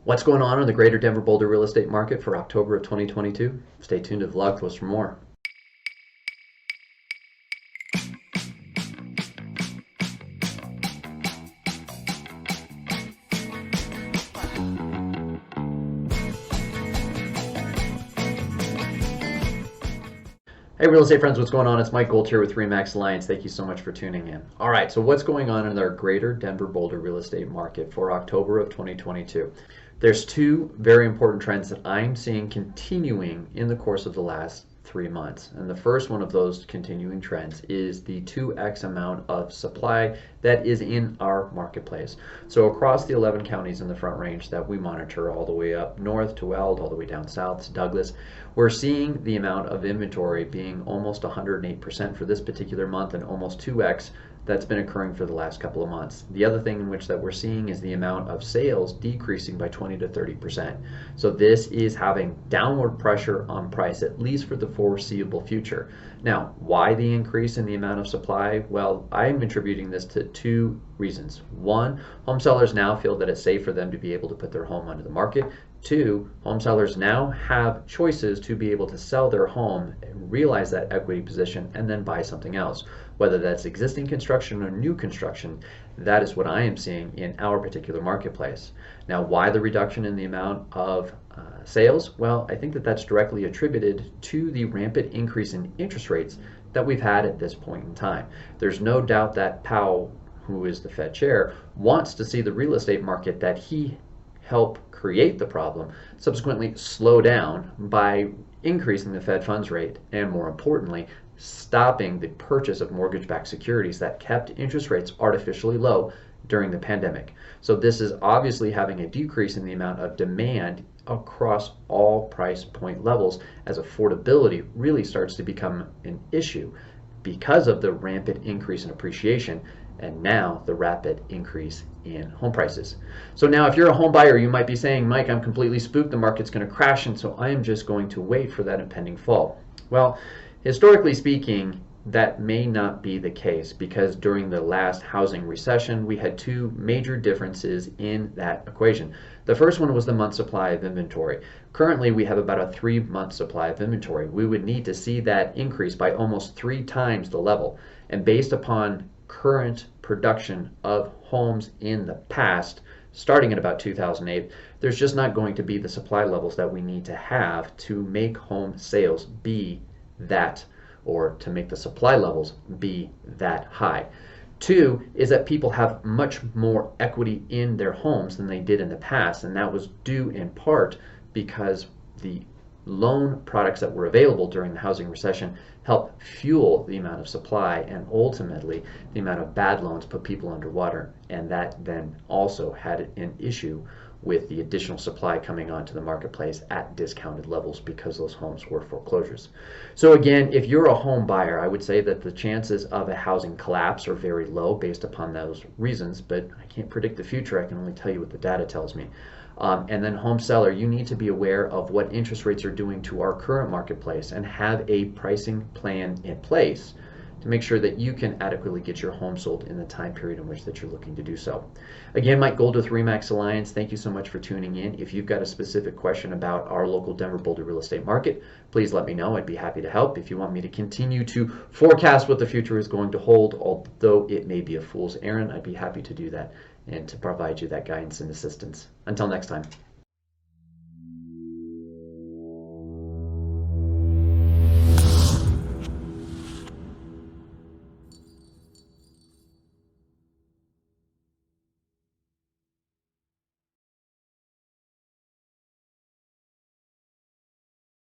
What's going on in the greater Denver Boulder real estate market for October of 2022? Stay tuned to the vlog post for more. Hey real estate friends, what's going on? It's Mike Gold here with RE/MAX Alliance. Thank you so much for tuning in. All right, so what's going on in our greater Denver Boulder real estate market for October of 2022? There's two very important trends that I'm seeing continuing in the course of the last 3 months. And the first one of those continuing trends is the 2x amount of supply that is in our marketplace. So across the 11 counties in the Front Range that we monitor, all the way up north to Weld, all the way down south to Douglas, we're seeing the amount of inventory being almost 108% for this particular month and almost 2x that's been occurring for the last couple of months. The other thing in which that we're seeing is the amount of sales decreasing by 20 to 30%. So this is having downward pressure on price, at least for the foreseeable future. Now, why the increase in the amount of supply? Well, I'm attributing this to two reasons. One, home sellers now feel that it's safe for them to be able to put their home onto the market. Two, home sellers now have choices to be able to sell their home and realize that equity position and then buy something else. Whether that's existing construction or new construction, that is what I am seeing in our particular marketplace. Now, why the reduction in the amount of sales? Well, I think that that's directly attributed to the rampant increase in interest rates that we've had at this point in time. There's no doubt that Powell, who is the Fed chair, wants to see the real estate market that he helped create the problem subsequently slow down by increasing the Fed funds rate and, more importantly, stopping the purchase of mortgage-backed securities that kept interest rates artificially low during the pandemic. So this is obviously having a decrease in the amount of demand across all price point levels as affordability really starts to become an issue because of the rampant increase in appreciation and now the rapid increase in home prices. So now if you're a home buyer, you might be saying, Mike, I'm completely spooked, the market's going to crash, and so I am just going to wait for that impending fall. Well, historically speaking, that may not be the case because during the last housing recession, we had two major differences in that equation. The first one was the month supply of inventory. Currently, we have about a 3-month supply of inventory. We would need to see that increase by almost 3 times the level. And based upon current production of homes in the past, starting at about 2008, there's just not going to be the supply levels that we need to have to make home sales be that, or to make the supply levels be that high. Two is that people have much more equity in their homes than they did in the past, and that was due in part because the loan products that were available during the housing recession helped fuel the amount of supply, and ultimately the amount of bad loans put people underwater, and that then also had an issue with the additional supply coming onto the marketplace at discounted levels because those homes were foreclosures. So again, if you're a home buyer, I would say that the chances of a housing collapse are very low based upon those reasons, but I can't predict the future. I can only tell you what the data tells me. And then home seller, you need to be aware of what interest rates are doing to our current marketplace and have a pricing plan in place to make sure that you can adequately get your home sold in the time period in which that you're looking to do so. Again, Mike Gold with RE/MAX Alliance. Thank you so much for tuning in. If you've got a specific question about our local Denver Boulder real estate market, please let me know. I'd be happy to help. If you want me to continue to forecast what the future is going to hold, although it may be a fool's errand, I'd be happy to do that and to provide you that guidance and assistance. Until next time.